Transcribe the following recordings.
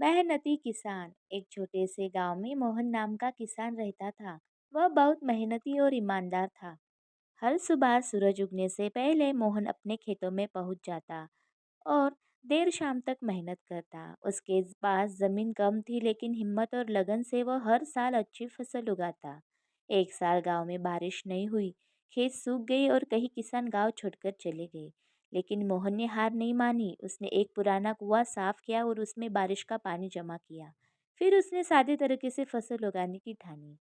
मेहनती किसान। एक छोटे से गांव में मोहन नाम का किसान रहता था। वह बहुत मेहनती और ईमानदार था। हर सुबह सूरज उगने से पहले मोहन अपने खेतों में पहुंच जाता और देर शाम तक मेहनत करता। उसके पास जमीन कम थी, लेकिन हिम्मत और लगन से वह हर साल अच्छी फसल उगाता। एक साल गांव में बारिश नहीं हुई। खेत सूख गए और कई किसान गांव छोड़कर चले गए। लेकिन मोहन ने हार नहीं मानी। उसने एक पुराना कुआं साफ किया और उसमें बारिश का पानी जमा किया। फिर उसने सादे तरीके से फसल उगाने की ठानी।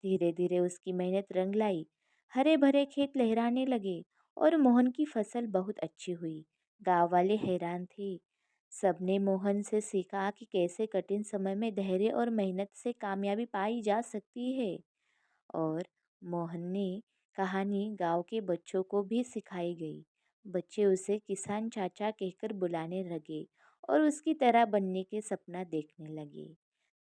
धीरे धीरे उसकी मेहनत रंग लाई। हरे भरे खेत लहराने लगे और मोहन की फसल बहुत अच्छी हुई। गांव वाले हैरान थे। सबने मोहन से सीखा कि कैसे कठिन समय में धैर्य और मेहनत से कामयाबी पाई जा सकती है। और मोहन ने कहानी गांव के बच्चों को भी सिखाई गई। बच्चे उसे किसान चाचा कहकर बुलाने लगे और उसकी तरह बनने के सपना देखने लगे।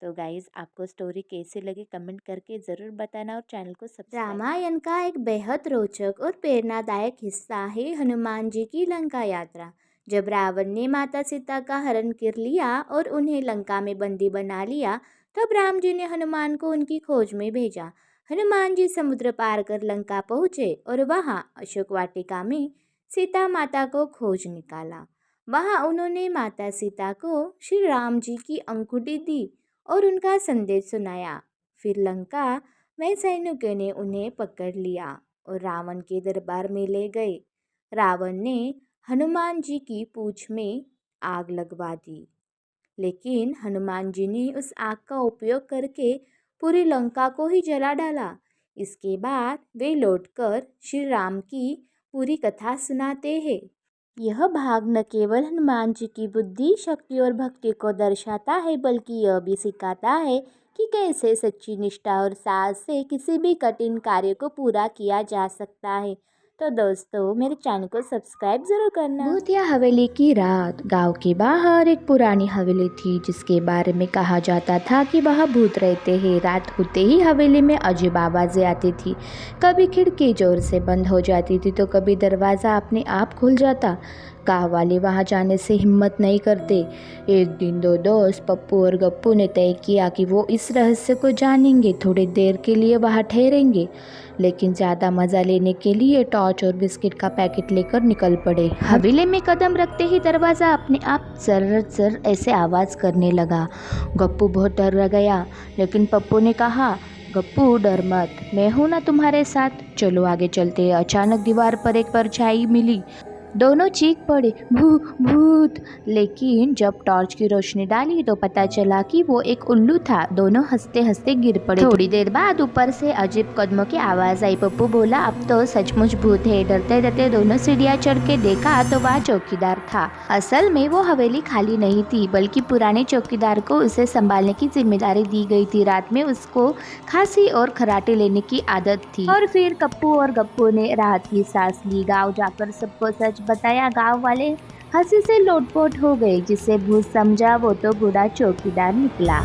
तो गाइज, आपको स्टोरी कैसे लगी कमेंट करके ज़रूर बताना और चैनल को सब्सक्राइब। रामायण का एक बेहद रोचक और प्रेरणादायक हिस्सा है हनुमान जी की लंका यात्रा। जब रावण ने माता सीता का हरण कर लिया और उन्हें लंका में बंदी बना लिया, तब राम जी ने हनुमान को उनकी खोज में भेजा। हनुमान जी समुद्र पार कर लंका पहुँचे और वहाँ अशोक वाटिका में सीता माता को खोज निकाला। वहाँ उन्होंने माता सीता को श्री राम जी की अंगूठी दी और उनका संदेश सुनाया। फिर लंका में सैनिकों ने उन्हें पकड़ लिया और रावण के दरबार में ले गए। रावण ने हनुमान जी की पूंछ में आग लगवा दी, लेकिन हनुमान जी ने उस आग का उपयोग करके पूरी लंका को ही जला डाला। इसके बाद वे लौटकर श्री राम की पूरी कथा सुनाते हैं। यह भाग न केवल हनुमान जी की बुद्धि, शक्ति और भक्ति को दर्शाता है, बल्कि यह भी सिखाता है कि कैसे सच्ची निष्ठा और साहस से किसी भी कठिन कार्य को पूरा किया जा सकता है। तो दोस्तों, मेरे चैनल को सब्सक्राइब जरूर करना। भूतिया हवेली की रात। गांव के बाहर एक पुरानी हवेली थी जिसके बारे में कहा जाता था कि वहाँ भूत रहते हैं। रात होते ही हवेली में अजीब आवाज़ें आती थी। कभी खिड़की जोर से बंद हो जाती थी तो कभी दरवाज़ा अपने आप खुल जाता। गाँव वाले वहाँ जाने से हिम्मत नहीं करते। एक दिन दो दोस्त पप्पू और गप्पू ने तय किया कि वो इस रहस्य को जानेंगे। थोड़ी देर के लिए वहाँ ठहरेंगे, लेकिन ज़्यादा मज़ा लेने के लिए टॉर्च और बिस्किट का पैकेट लेकर निकल पड़े। हवेली में कदम रखते ही दरवाज़ा अपने आप जर जर ऐसे आवाज़ करने लगा। गप्पू बहुत डर गया, लेकिन पप्पू ने कहा, गप्पू डर मत, मैं हूँ ना तुम्हारे साथ, चलो आगे चलते। अचानक दीवार पर एक परछाई मिली। दोनों चीख पड़े, भूत। लेकिन जब टॉर्च की रोशनी डाली तो पता चला कि वो एक उल्लू था। दोनों हंसते हंसते गिर पड़े। थोड़ी देर बाद ऊपर से अजीब कदमों की आवाज़ आई। पप्पू बोला, अब तो सचमुच भूत है। डरते डरते दोनों सीढ़ियाँ चढ़ के देखा तो वहाँ चौकीदार था। असल में वो हवेली खाली नहीं थी, बल्कि पुराने चौकीदार को उसे संभालने की जिम्मेदारी दी गई थी। रात में उसको खांसी और खराटे लेने की आदत थी। और फिर कप्पू और गप्पू ने राहत की सांस ली। गाँव जाकर सबको सच बताया। गांव वाले हंसी से लोटपोट हो गए। जिसे भूत समझा वो तो बूढ़ा चौकीदार निकला।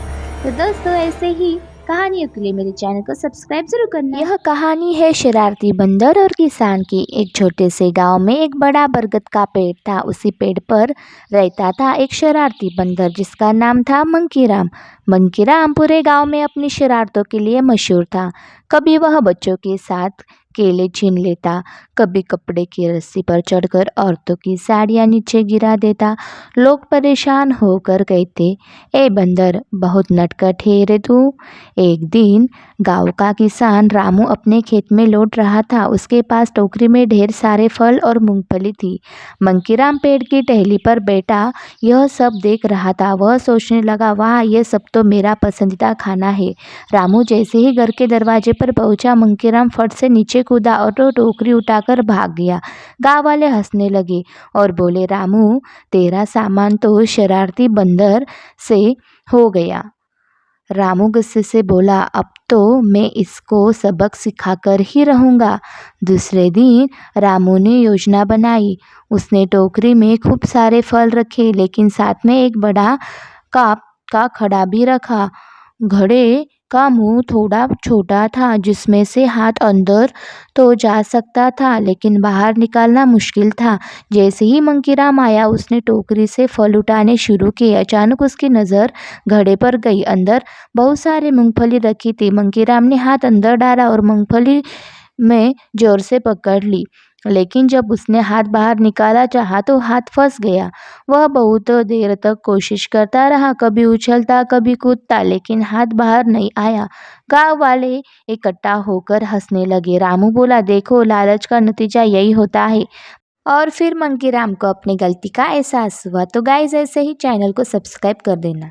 तो दोस्तों, ऐसे ही कहानियों के लिए मेरे चैनल को सब्सक्राइब जरूर करना। यह कहानी है शरारती बंदर और किसान की। एक छोटे से गांव में एक बड़ा बरगद का पेड़ था। उसी पेड़ पर रहता था एक शरारती बंदर जिसका नाम था मंकीराम। मंकीराम पूरे गांव में अपनी शरारतों के लिए मशहूर था। कभी वह बच्चों के साथ केले छीन लेता, कभी कपड़े की रस्सी पर चढ़कर औरतों की साड़ियाँ नीचे गिरा देता। लोग परेशान होकर कहते, ए बंदर, बहुत नटखट है रे तू। एक दिन गांव का किसान रामू अपने खेत में लौट रहा था। उसके पास टोकरी में ढेर सारे फल और मूंगफली थी। मंकीराम पेड़ की टहनी पर बैठा यह सब देख रहा था। वह सोचने लगा, वाह, यह सब तो मेरा पसंदीदा खाना है। रामू जैसे ही घर के दरवाजे पर पहुंचा, मंकीराम फट से नीचे कूदा और तो टोकरी उठाकर भाग गया। गांव वाले हंसने लगे और बोले, रामू, तेरा सामान तो शरारती बंदर से हो गया। रामू गुस्से से बोला, अब तो मैं इसको सबक सिखाकर ही रहूँगा। दूसरे दिन रामू ने योजना बनाई। उसने टोकरी में खूब सारे फल रखे, लेकिन साथ में एक बड़ा काप का खड़ा भी रखा। घड़े का मुंह थोड़ा छोटा था, जिसमें से हाथ अंदर तो जा सकता था, लेकिन बाहर निकालना मुश्किल था। जैसे ही मंकीराम आया, उसने टोकरी से फल उठाने शुरू किए। अचानक उसकी नज़र घड़े पर गई। अंदर बहुत सारी मूंगफली रखी थी। मंकीराम ने हाथ अंदर डाला और मूंगफली में जोर से पकड़ ली, लेकिन जब उसने हाथ बाहर निकाला चाहा तो हाथ फंस गया। वह बहुत देर तक कोशिश करता रहा, कभी उछलता कभी कूदता, लेकिन हाथ बाहर नहीं आया। गांव वाले इकट्ठा होकर हंसने लगे। रामू बोला, देखो, लालच का नतीजा यही होता है। और फिर मंकीराम को अपनी गलती का एहसास हुआ। तो गाइस, ऐसे ही चैनल को सब्सक्राइब कर देना।